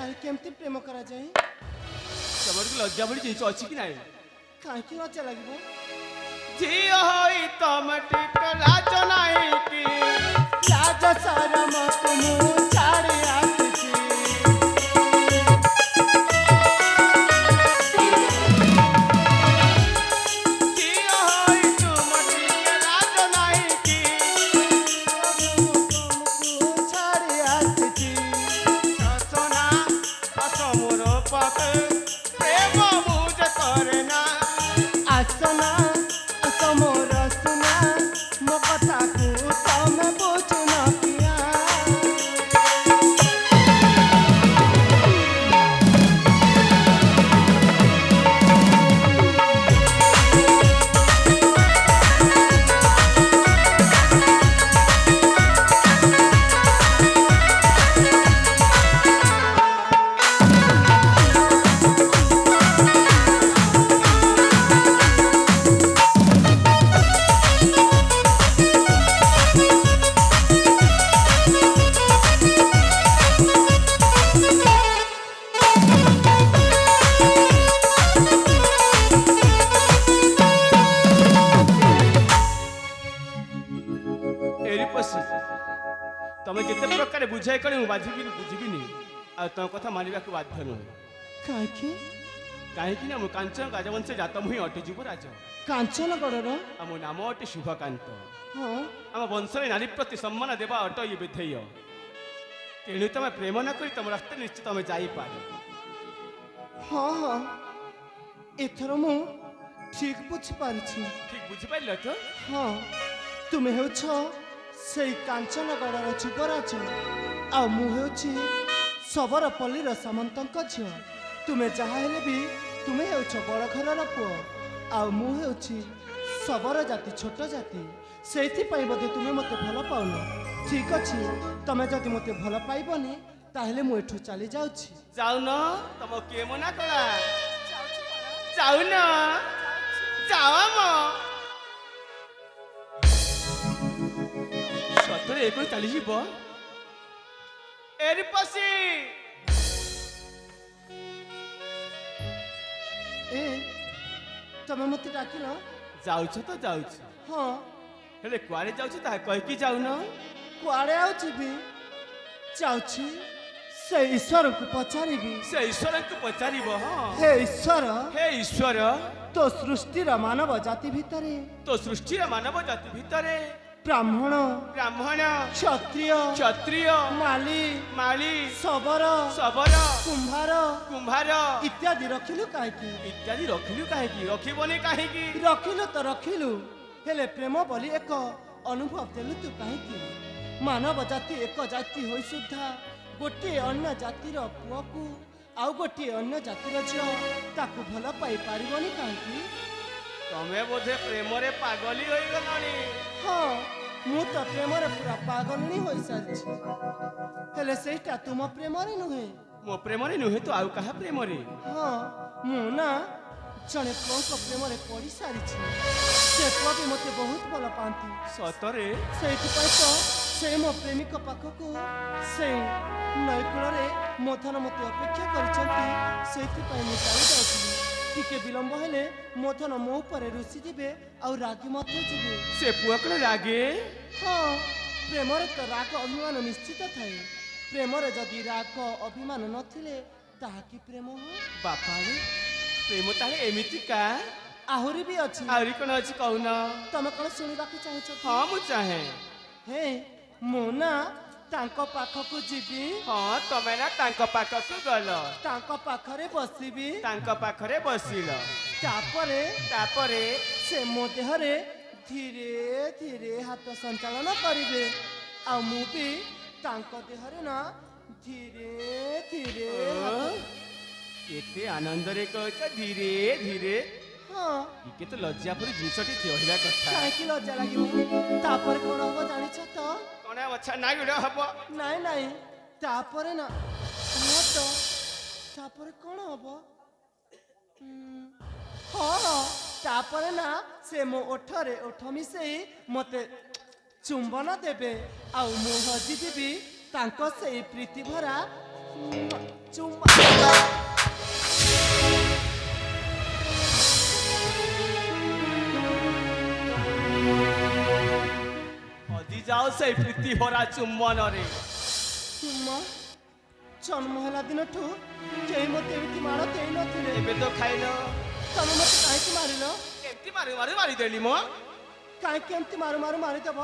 तार केमती प्रेम करा जाए तमर लज्जा बड़ी जिनिस अछि कि नाही काहे लज्जा लागबो झियो होई तम टिक लाज नाही कि लाज शरम तुमु छाड़ी आछि झियो होई तुम टिक लाज नाही कि तुमु छाड़ी आछि ससना असमोर पाके प्रेम मुझ करना आसना तमोर सुना मो कथा को तमे बुझु न किया एरी पसी तमे जेते प्रकार बुझाई करी बुझिबिनी आ तो कथा मानिबा को बाध्य न काहे काहे कि ना मो कांचन राजवंश जात मुहि अटे युवराज कांचन गडर आम नाम अटे शुभकांत हाँ आम वंशरे नारी प्रति सम्मान देवा अट ये विधेय तेणु तमे प्रेम न करी तम रास्ता निश्चित तमे जाई पारे हाँ हाँ एथर मु ठीक बुझी पारिछि ठीक बुझि पाइल तो हाँ तुमे हेउछ सेई कांचन गडर युवराज आ मु हेउछि सबरपल्लीर सामंतक झियो तुमे जहा हेले भी तुमे हेउछ बड़ घरर पुओ आ मु हेउछि सबर जाति छोट जाति सेथि पई बोधे तुमे मते भल पाउन ठीक अछि तमे जदि मते भल पाइबनी ताहेले मु एठु चली जाउछि जाऊ न तम के मना कला जाऊ न जावा म सतरे एक चली जीव एरी पसी ए तमे मते डाकिल जाउछ तो जाउछ हाँ हेले कुआरे जाउछ ता कह कि जाऊ न कुआड़े आउछि भी जाउछि से ईश्वर को पचारिबी से ईश्वर को पचारिब हां हे ईश्वर हे ईश्वर तो सृष्टिर मानव जाति भितरे तो सृष्टि मानव जाति भितरे ब्राह्मण ब्राह्मण क्षत्रिय क्षत्रिय माली माली सबर सबर कुंभार कुंभार इत्यादि रखिलु काहेकि इत्यादि रखिलु काहेकि रखिबनी काहेकि रखिलु तो रखिलु हेले प्रेम बोली एक अनुभव देलु तू काहेकि मानव जाति एक जाति होई सुद्धा गोटे अन्य जातिर पुओ को आउ गोटे अन्य जातिर झियो ताकू भल पाई पारिबनी काहेकि तमे बोधे प्रेम रे पागली होई गलनी हाँ मु तो प्रेम रे पूरा पागलनी होई सारिछि हेले सेटा तुम प्रेम रे नुहे मो प्रेम रे नुहे तो आउ कहा प्रेम रे हाँ मु ना जने पुओ प्रेम रे पड़ी सारिछि से पुओ भी मते बहुत भल पांती सतरे सेइथिपाई तो से मो प्रेमिक पाखकु से नईकूल रे मोथन मते अपेक्षा करिसंती सेइथिपाई मु चली जाउଥିଲି टिके विलंब हेले मोथन मो ऊपर रुसी जिबे आ रागी मते जिबे से पुआ कने रागे हाँ प्रेम रे तो राग अभिमान निश्चित थाए प्रेम रे जदि राग अभिमान नथिले ताहा कि प्रेम हो बापा रे प्रेम ताले एमिति का आहुरी भी अछि आउरी कोन अछि कहूना तमे कोन सुनिबाकु चाहछ हां मु चाहे हे मु ना तांको पाखकु जीबी हां तमे ना तांको पाखकु गल तांको पाखरे बसिबी तांको पाखरे बसिल तापरे से मो देहरे धीरे धीरे हाथ संचालन करिबे आ मु भी तांको देहरे ना धीरे धीरे केते आनंद रे कहछ धीरे धीरे हाँ इके तो लज्जा पर जिंसटी थियहिला कथा काहे कि लज्जा लागिबो तापर कोन हो जानिछ तो कोन अच्छा ना गुडा हबो नाई नाई तापर ना न तो तापर कोन हबो हाँ तापर ना से मो ओठरे ओठ मिसेई मते चुंबन देबे आ मु हजी दिबी तांको सेई प्रीति भरा চুম্মা ହଜି ଯାଉ ସେଇ ପ୍ରୀତି ଭରା ଚୁମ୍ବନରେ। ଚୁମ୍ମା ଜନ୍ମ ହେଲା ଦିନଠୁ କେହି ମୋତେ ଏମିତି ମାଡ଼ ଦେଇନଥିଲେ। ଏବେ ତ ଖାଇଲ, ତମେ ମୋତେ କାହିଁକି ମାରିଲ? କେମିତି ମାରୁ ମାରୁ ମାରିଦେଲି ମୋ। କାହିଁକି ଏମିତି ମାରୁ ମାରୁ ମାରିଦେବ?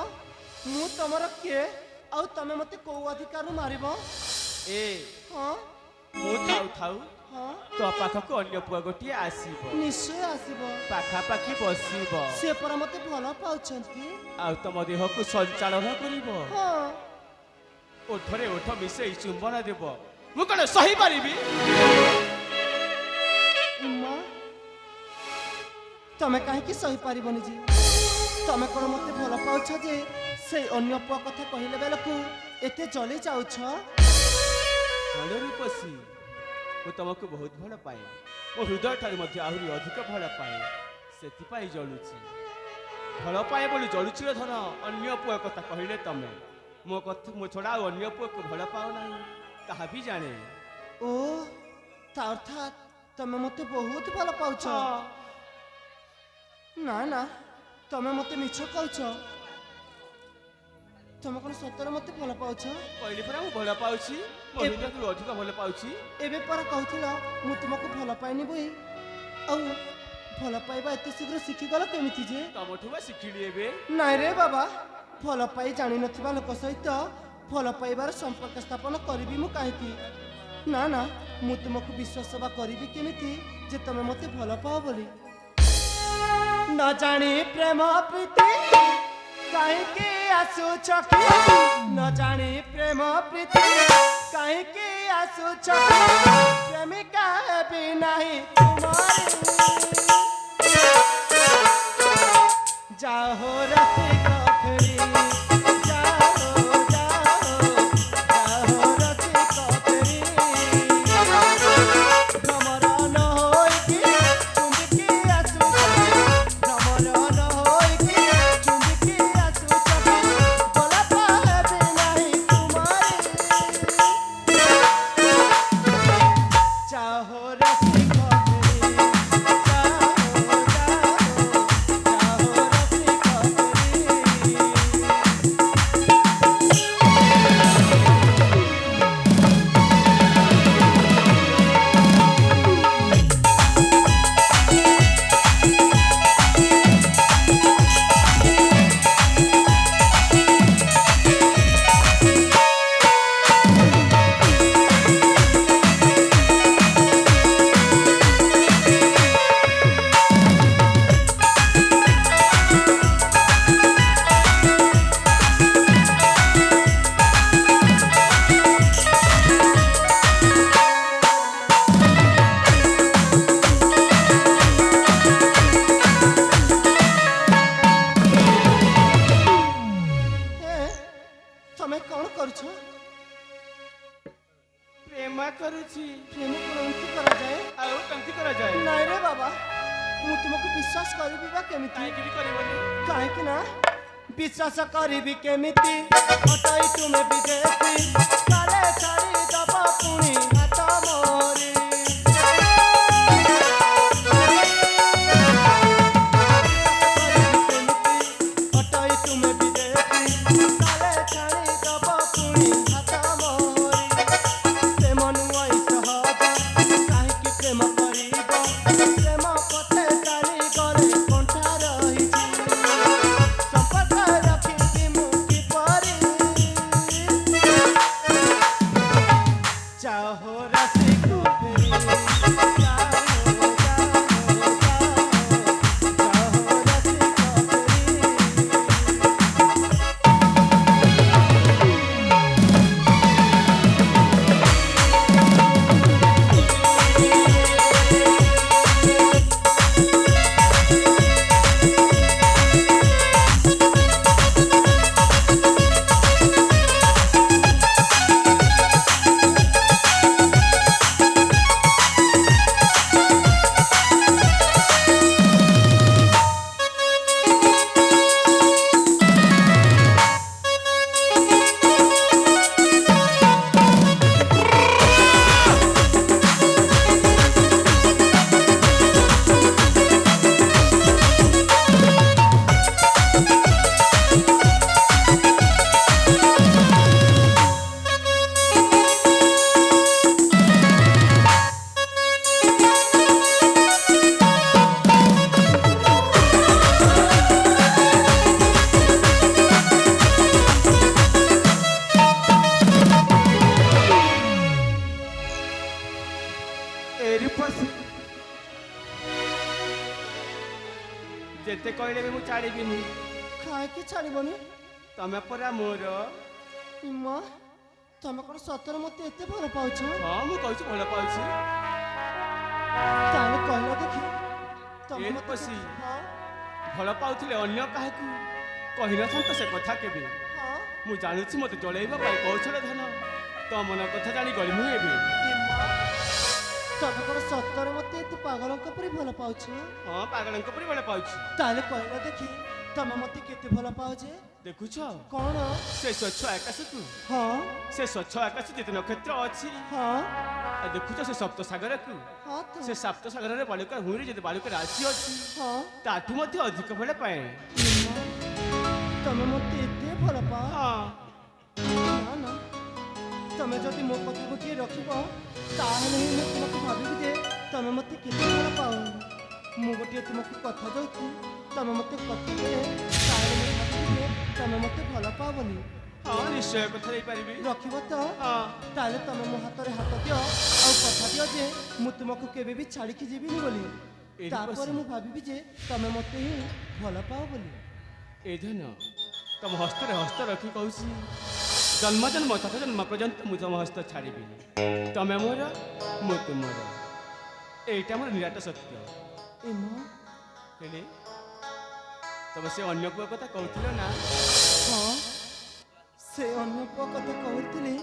ମୁଁ ତମର କିଏ ଆଉ ତମେ ମୋତେ କୋଉ ଅଧିକାରରୁ ମାରିବ? ଏ ହଁ ମୁଁ ଥାଉ ଥାଉ ହଁ ତୋ ପାଖକୁ ଅନ୍ୟ ପୁଅ ଗୋଟିଏ ଆସିବ, ନିଶ୍ଚୟ ଆସିବ। ପାଖାପାଖି ବସିବ, ସେ ପରା ମୋତେ ଭଲ ପାଉଛନ୍ତି। ଆଉ ତମ ଦେହକୁ ସଞ୍ଚାଳନ କରିବ, ହଁ ଓଠରେ ଓଠ ମିଶେଇ ଚୁମ୍ବନ ଦେବ। ମୁଁ କଣ ସହିପାରିବି? ଉମା ତମେ କାହିଁକି ସହିପାରିବନି ଯେ? ତମେ କଣ ମୋତେ ଭଲ ପାଉଛ ଯେ ସେଇ ଅନ୍ୟ ପୁଅ କଥା କହିଲେ ବେଳକୁ ଏତେ ଜଳି ଯାଉଛ? ଭଲ ରୂପସୀ, ମୁଁ ତମକୁ ବହୁତ ଭଲ ପାଏ, ମୋ ହୃଦୟ ଠାରୁ ମଧ୍ୟ ଆହୁରି ଅଧିକ ଭଲ ପାଏ, ସେଥିପାଇଁ ଜଳୁଛି। ଭଲ ପାଏ ବୋଲି ଜଳୁଛି ରେ ଧନ। ଅନ୍ୟ ପୁଅ କଥା କହିଲେ ତମେ ମୋ କଥା, ମୋ ଛଡ଼ା ଆଉ ଅନ୍ୟ ପୁଅକୁ ଭଲ ପାଉ ନାହିଁ, ତାହା ବି ଜାଣେ। ଓ ତା ଅର୍ଥାତ୍ ତମେ ମୋତେ ବହୁତ ଭଲ ପାଉଛ। ନା ନା ତମେ ମୋତେ ମିଛ କହୁଛ। ତମେ କଣ ସତରେ ମୋତେ ଭଲ ପାଉଛ? କହିଲି ପରା ମୁଁ ଭଲ ପାଉଛି, ମୋ ହୃଦୟକୁ ଅଧିକ ଭଲ ପାଉଛି। ଏବେ ପରା କହୁଥିଲ ମୁଁ ତୁମକୁ ଭଲ ପାଇନି ବୋଇ। ଆଉ ଭଲ ପାଇବା ଏତେ ଶୀଘ୍ର ଶିଖିଗଲ କେମିତି ଯେ? ତମଠୁ ବା ଶିଖିଲି ଏବେ। ନାଇଁ ରେ ବାବା, ଭଲ ପାଇ ଜାଣିନଥିବା ଲୋକ ସହିତ ଭଲ ପାଇବାର ସମ୍ପର୍କ ସ୍ଥାପନ କରିବି ମୁଁ କାହିଁକି? ନା ନା ମୁଁ ତୁମକୁ ବିଶ୍ୱାସ ବା କରିବି କେମିତି ଯେ ତମେ ମୋତେ ଭଲ ପାଅ ବୋଲି? ନ ଜାଣି ପ୍ରେମ ପ୍ରୀତି କାହିଁକି ଆସୁଛ କି? ନ ଜାଣି ପ୍ରେମ ପ୍ରୀତି କାହିଁକି ଆସୁଛ କି? ପ୍ରେମିକା ହେବି ନାହିଁ ତୁମରି। ଯାହୋ ରସିକ ଫେରି, ଯାହୋ ଯାହୋ ଯାହୋ ରସିକ ଫେରି। ଭ୍ରମର ନ ହୋଇକି ଚୁମ୍ବିକି ଆସୁଛ, ଭ୍ରମର ନ ହୋଇକି ଚୁମ୍ବିକି ଆସୁଛ, ଗୋଲାପ ହେବି ନାହିଁ ତୁମରି। ଯାହୋ ରସିକ ଫେରି, ଯାହୋ ଯାହୋ ଯାହୋ ରସିକ ଫେରି। ତମେ କଣ କରୁଛ? ପ୍ରେମ କରୁଛି। ପ୍ରେମ କଣ ଏମିତି କରାଯାଏ? ଆଉ କେମିତି କରାଯାଏ? ନାଇଁ ରେ ବାବା, ମୁଁ ତୁମକୁ ବିଶ୍ୱାସ କରିବି ବା କେମିତି? କାହିଁକି ବି କରିବନି? କାହିଁକି ନା ବିଶ୍ୱାସ କରିବି କେମିତି? ହଟାଇ ତୁମେ ବିଦେଶୀ, କାଳେ ଛାଡ଼ି ଦବ ପୁଣି ହାତ ମୋରି। ହଟାଇ ତୁମେ ବିଦେଶୀ, କାଳେ ଛାଡ଼ି ଦବ ପୁଣି ହାତ ମୋରି। ପ୍ରେମ ନୁହଁ ସହଜ, କାହିଁକି ପ୍ରେମ କରିବ? ପ୍ରେମ ପଥେ ଚାଲିଗଲେ କଣ୍ଟା ରହିଛି, ସମ୍ପର୍କ ରଖିବି ମୁଁ କିପରି? ଯାହୋ ରସିକ ଫେରି। ଯେତେ କହିଲେ ବି ମୁଁ ଛାଡ଼ିବିନି। କାହିଁକି ଛାଡ଼ିବନି? ତମେ ପରା ମୋର। ମା ତମେ କ'ଣ ସତରେ ମତେ ଏତେ ଭଲ ପାଉଛ? ହଁ ମୁଁ କହୁଛି ଭଲ ପାଉଛି। ତାହେଲେ କହିଲ ଦେଖି ତମେ ଏ ମତେ ପଶି। ହଁ ଭଲ ପାଉଥିଲେ ଅନ୍ୟ କାହାକୁ କହିନଥାନ୍ତ ସେ କଥା କେବେ। ହଁ ମୁଁ ଜାଣୁଛି ମୋତେ ଚଳେଇବା ପାଇଁ କୌଶଳ ଧନ। ତମ ମନ କଥା ଜାଣି ଗଳି ମୁଁ ଏବେ। ତମେ କ'ଣ ସତରେ ମତେ ଏତେ ପାଗଳଙ୍କ ପରି ଭଲ ପାଉଛ? ହଁ ପାଗଳଙ୍କ ପରି ଭଲ ପାଉଛି। ତାହେଲେ କହିଲ ଦେଖି ତମେ ମତେ କେତେ ଭଲ ପାଉଛ? ଦେଖୁଛ କ'ଣ? ସେ ସ୍ୱଚ୍ଛ ଆକାଶକୁ। ହଁ ସେ ସ୍ୱଚ୍ଛ ଆକାଶ ଯେତେ ନକ୍ଷତ୍ର ଅଛି। ହଁ ଆଉ ଦେଖୁଛ ସେ ସପ୍ତ ସାଗରକୁ। ହଁ ତ ସେ ସପ୍ତ ସାଗରରେ ବାଲୁକା ଭୂମିରେ ଯେତେ ବାଲୁକା ରାଶି ଅଛି ହଁ ତାଠୁ ମଧ୍ୟ ଅଧିକ ଭଲ ପାଏ। ତମେ ମତେ ଏତେ ଭଲ ପାଅ? ହଁ ନା ନା ତମେ ଯଦି ମୋ କଥାକୁ କିଏ ରଖିବ ତାହେଲେ ହିଁ ମୁଁ ତୁମକୁ ଭାବିବି ଯେ ତମେ ମତେ କେତେ ଭଲ ପାଅ। ମୁଁ ଗୋଟିଏ ତୁମକୁ କଥା ଦଉଛି ତମେ ମତେ କଥା ଦେଲେ ତାହେଲେ ମୁଁ ଭାବିବି ଯେ ତମେ ମତେ ଭଲ ପାଅ ବୋଲି। ହଁ ନିଶ୍ଚୟ କଥା ଦେଇପାରିବି। ରଖିବ ତ? ହଁ ତାହେଲେ ତମେ ମୋ ହାତରେ ହାତ ଦିଅ ଆଉ କଥା ଦିଅ ଯେ ମୁଁ ତୁମକୁ କେବେ ବି ଛାଡ଼ିକି ଯିବିନି ବୋଲି। ଏଇଠି ତାପରେ ବସି। ମୁଁ ଭାବିବି ଯେ ତମେ ମତେ ହିଁ ଭଲ ପାଅ ବୋଲି। ଏ ଧନ ତମ ହସ୍ତରେ ହସ୍ତ ରଖି କହୁଛି ଜନ୍ମ ଜନ୍ମ ତଥା ଜନ୍ମ ପର୍ଯ୍ୟନ୍ତ ମୁଁ ତମ ହସ୍ତ ଛାଡ଼ିବିନି। ତମେ ମୋର ମୁଁ ତୁମର। ଏଇଟା ମୋର ନିରାଟ ସତ୍ୟ। ଏମା ହେଲେ ତମେ ସେ ଅନ୍ୟ ପୁଅ କଥା କହୁଥିଲ ନା? ହଁ ସେ ଅନ୍ୟ ପୁଅ କଥା କହୁଥିଲି